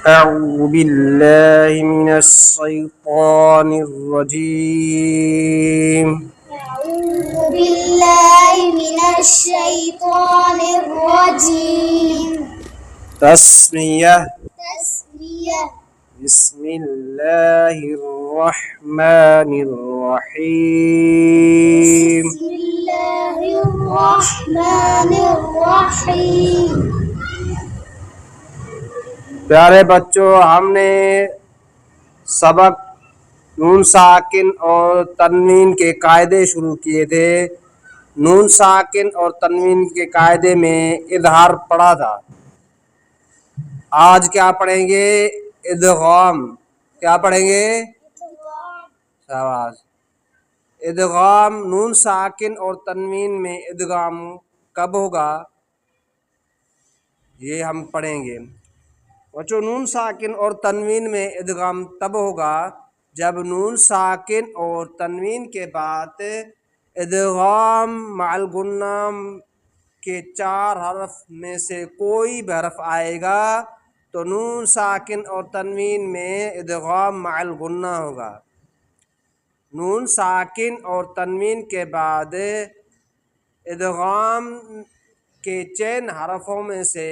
أعوذ بالله من الشيطان الرجيم. أعوذ بالله من الشيطان الرجيم. تسمية. تسمية. بسم الله الرحمن الرحيم. بسم الله الرحمن الرحيم. پیارے بچوں، ہم نے سبق نون ساکن اور تنوین کے قاعدے شروع کیے تھے۔ نون ساکن اور تنوین کے قاعدے میں اظہار پڑھا تھا۔ آج کیا پڑھیں گے؟ ادغام۔ کیا پڑھیں گے؟ شاباش۔ ادغام، نون ساکن اور تنوین میں ادغام کب ہوگا یہ ہم پڑھیں گے۔ بچوں، نون ساکن اور تنوین میں ادغام تب ہوگا جب نون ساکن اور تنوین کے بعد ادغام مع الغنہ کے 4 حرف میں سے کوئی بھی حرف آئے گا تو نون ساکن اور تنوین میں ادغام مع الغنہ ہوگا۔ نون ساکن اور تنوین کے بعد ادغام کے چند حرفوں میں سے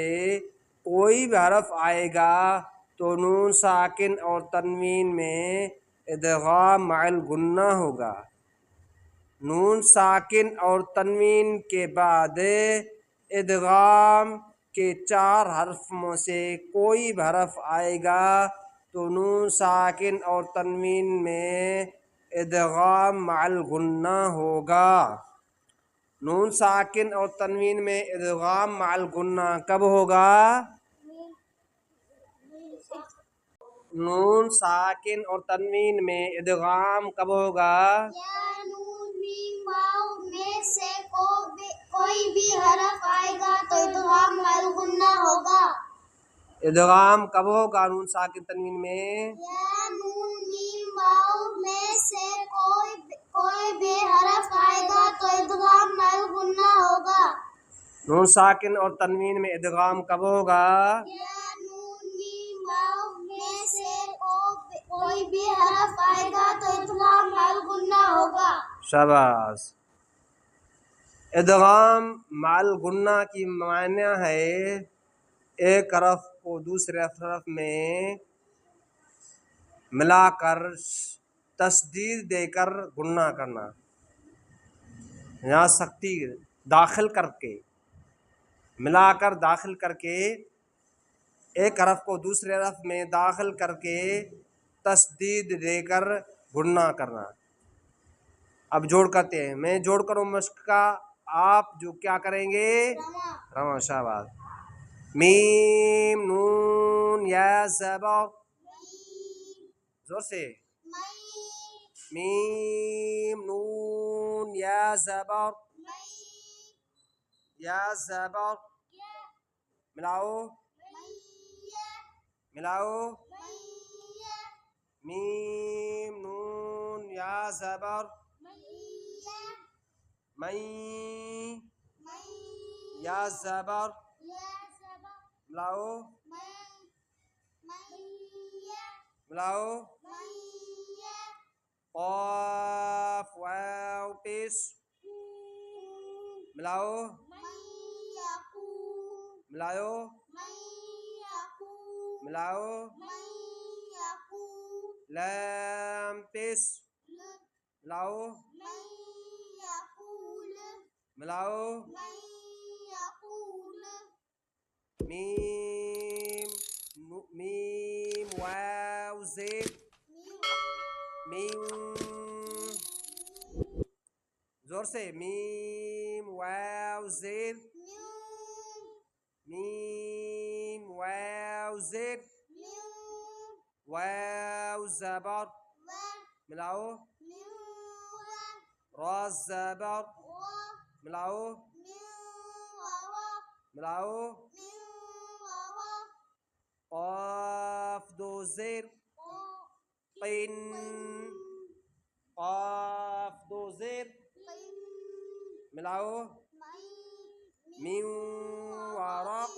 کوئی بھی حرف آئے گا تو نون ساکن اور تنوین میں ادغام مع الغنہ ہوگا۔ نون ساکن اور تنوین کے بعد ادغام کے 4 حرفوں سے کوئی بھی حرف آئے گا تو نون ساکن اور تنوین میں ادغام مع الغنہ ہوگا۔ نون ساکن اور تنوین میں ادغام مع الغنہ کب ہوگا؟ نون ساکن اور تنوین میں ادغام کب ہوگا؟ یا نون میم واو میں سے کوئی بھی حرف آئے گا تو ادغام مع الغنہ ہوگا۔ ادغام کب ہوگا نون ساکن تنوین میں؟ یا نون میم واو میں سے کوئی بھی حرف آئے گا تو ادغام مع الغنہ ہوگا۔ نون ساکن اور تنوین میں ادغام کب ہوگا؟ یا نون میم واو میں سے کوئی بھی حرف آئے گا تو ادغام مع الغنہ ہوگا۔ شاباش۔ ادغام مع الغنہ کی معنی ہے ایک حرف کو دوسرے حرف میں ملا کر تشدید دے کر غنہ کرنا، یہاں سختی داخل کر کے، ملا کر داخل کر کے، ایک حرف کو دوسرے حرف میں داخل کر کے تشدید دے کر غنہ کرنا۔ اب جوڑ کرتے ہیں، میں جوڑ کروں مشق کا، آپ جو کیا کریں گے؟ رواں۔ شاباش۔ میم نون یا زبر، زور سے، میم نون یا زبر، یا زبر، ملاؤ ملاؤ، میم نون یا زبر، مین یا زبر، ملاؤ ملاؤ، قاف واو پیش، ملاؤ ملاؤ ملاؤ، لام پیش، ملاؤ ملاؤ، میم واو زید، میم، زور سے، میم واو زید، میم واو زید، واو زبر، ملاؤ، را زبر، ملاؤ ملاؤ، قاف دو زیر، قن، قاف دو زیر، ملاؤ، من ورق،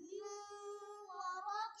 من ورق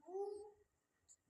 جو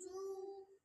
جو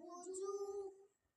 وجوه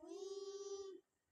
وين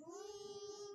وين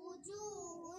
وجوه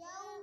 يوم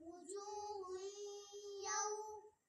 وجوه يوم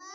ما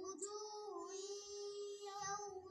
وجوه يوم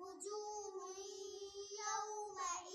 وجوه يومئذ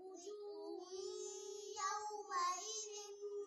وجوه يومئذ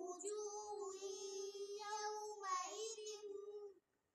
وجوه يومئذ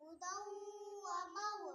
هدى وموعظة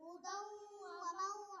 هدى وموعظة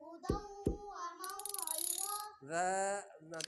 هدى وموعظة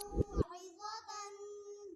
وموعظة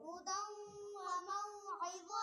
هدى وموعظة